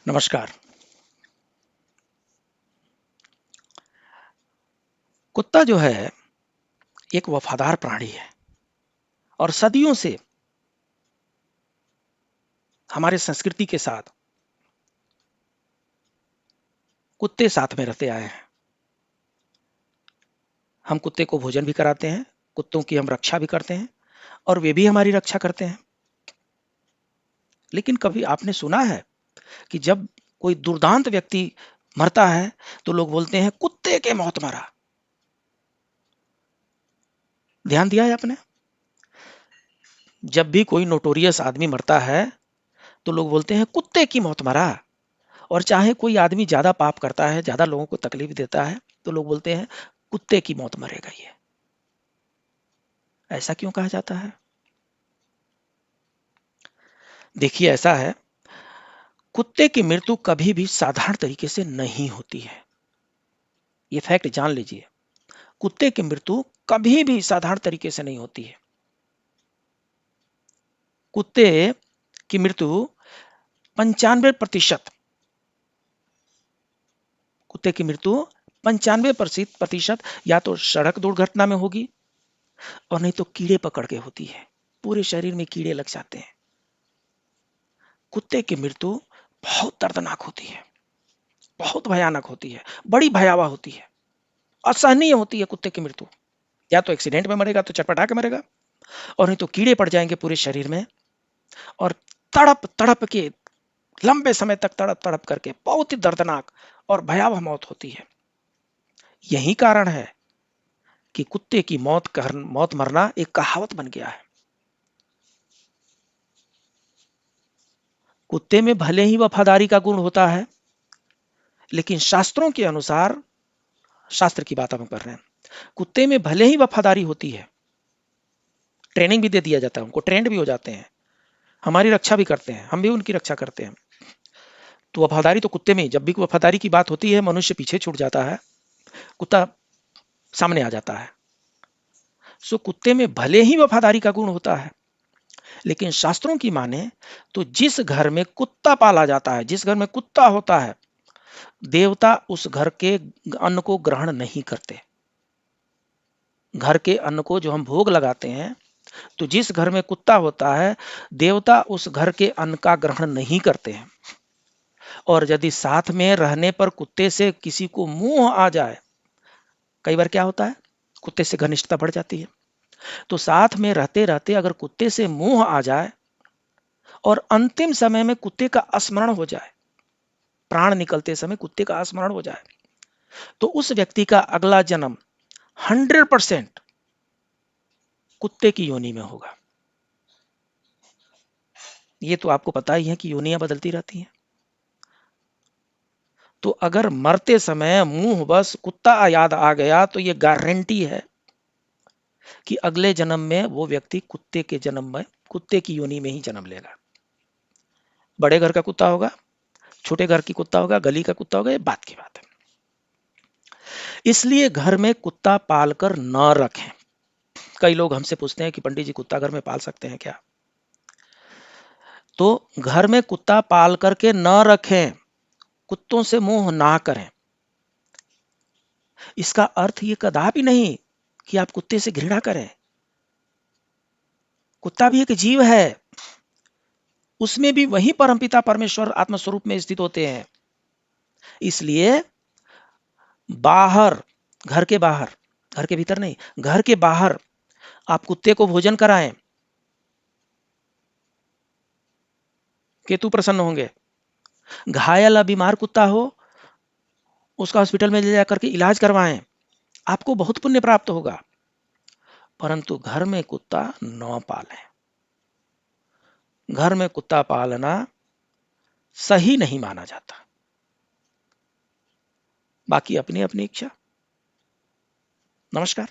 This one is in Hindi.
नमस्कार। कुत्ता जो है एक वफादार प्राणी है और सदियों से हमारे संस्कृति के साथ कुत्ते साथ में रहते आए हैं। हम कुत्ते को भोजन भी कराते हैं, कुत्तों की हम रक्षा भी करते हैं और वे भी हमारी रक्षा करते हैं। लेकिन कभी आपने सुना है कि जब कोई दुर्दांत व्यक्ति मरता है तो लोग बोलते हैं कुत्ते के मौत मरा। ध्यान दिया है आपने? जब भी कोई नोटोरियस आदमी मरता है तो लोग बोलते हैं कुत्ते की मौत मरा। और चाहे कोई आदमी ज्यादा पाप करता है, ज्यादा लोगों को तकलीफ देता है, तो लोग बोलते हैं कुत्ते की मौत मरेगा ये। ऐसा क्यों कहा जाता है? देखिए, ऐसा है, कुत्ते की मृत्यु कभी भी साधारण तरीके से नहीं होती है। ये फैक्ट जान लीजिए। कुत्ते की मृत्यु कभी भी साधारण तरीके से नहीं होती है। कुत्ते की मृत्यु 95% कुत्ते की मृत्यु 95% या तो सड़क दुर्घटना में होगी और नहीं तो कीड़े पकड़ के होती है। पूरे शरीर में कीड़े लग जाते हैं। कुत्ते की मृत्यु बहुत दर्दनाक होती है, बहुत भयानक होती है, बड़ी भयावह होती है, असहनीय होती है कुत्ते की मृत्यु। या तो एक्सीडेंट में मरेगा तो चटपटा के मरेगा और नहीं तो कीड़े पड़ जाएंगे पूरे शरीर में और तड़प तड़प के लंबे समय तक तड़प तड़प करके बहुत ही दर्दनाक और भयावह मौत होती है। यही कारण है कि कुत्ते की मौत मरना एक कहावत बन गया है। कुत्ते में भले ही वफादारी का गुण होता है, लेकिन शास्त्रों के अनुसार, शास्त्र की बात हम कर रहे हैं, कुत्ते में भले ही वफादारी होती है, ट्रेनिंग भी दे दिया जाता है, उनको ट्रेंड भी हो जाते हैं, हमारी रक्षा भी करते हैं, हम भी उनकी रक्षा करते हैं, तो वफादारी तो कुत्ते में, जब भी वफादारी की बात होती है मनुष्य पीछे छूट जाता है, कुत्ता सामने आ जाता है। सो कुत्ते में भले ही वफादारी का गुण होता है, लेकिन शास्त्रों की माने तो जिस घर में कुत्ता पाला जाता है, जिस घर में कुत्ता होता है, देवता उस घर के अन्न को ग्रहण नहीं करते। घर के अन्न को जो हम भोग लगाते हैं, तो जिस घर में कुत्ता होता है, देवता उस घर के अन्न का ग्रहण नहीं करते हैं। और यदि साथ में रहने पर कुत्ते से किसी को मोह आ जाए, कई बार क्या होता है, कुत्ते से घनिष्ठता बढ़ जाती है, तो साथ में रहते रहते अगर कुत्ते से मोह आ जाए और अंतिम समय में कुत्ते का स्मरण हो जाए, प्राण निकलते समय कुत्ते का स्मरण हो जाए, तो उस व्यक्ति का अगला जन्म 100% कुत्ते की योनि में होगा। ये तो आपको पता ही है कि योनियां बदलती रहती हैं। तो अगर मरते समय मुंह बस कुत्ता याद आ गया तो ये गारंटी है कि अगले जन्म में वो व्यक्ति कुत्ते के जन्म में, कुत्ते की योनि में ही जन्म लेगा। बड़े घर का कुत्ता होगा, छोटे घर की कुत्ता होगा, गली का कुत्ता होगा, ये बात की बात है। इसलिए घर में कुत्ता पालकर न रखें। कई लोग हमसे पूछते हैं कि पंडित जी कुत्ता घर में पाल सकते हैं क्या? तो घर में कुत्ता पाल करके न रखें, कुत्तों से मोह ना करें। इसका अर्थ ये कदापि नहीं कि आप कुत्ते से घृणा करें। कुत्ता भी एक जीव है, उसमें भी वही परमपिता परमेश्वर आत्मस्वरूप में स्थित होते हैं। इसलिए बाहर, घर के बाहर, घर के भीतर नहीं, घर के बाहर आप कुत्ते को भोजन कराएं, केतु प्रसन्न होंगे। घायल या बीमार कुत्ता हो, उसका हॉस्पिटल में ले जाकर के इलाज करवाएं, आपको बहुत पुण्य प्राप्त होगा। परंतु घर में कुत्ता न पालें। घर में कुत्ता पालना सही नहीं माना जाता। बाकी अपनी अपनी इच्छा। नमस्कार।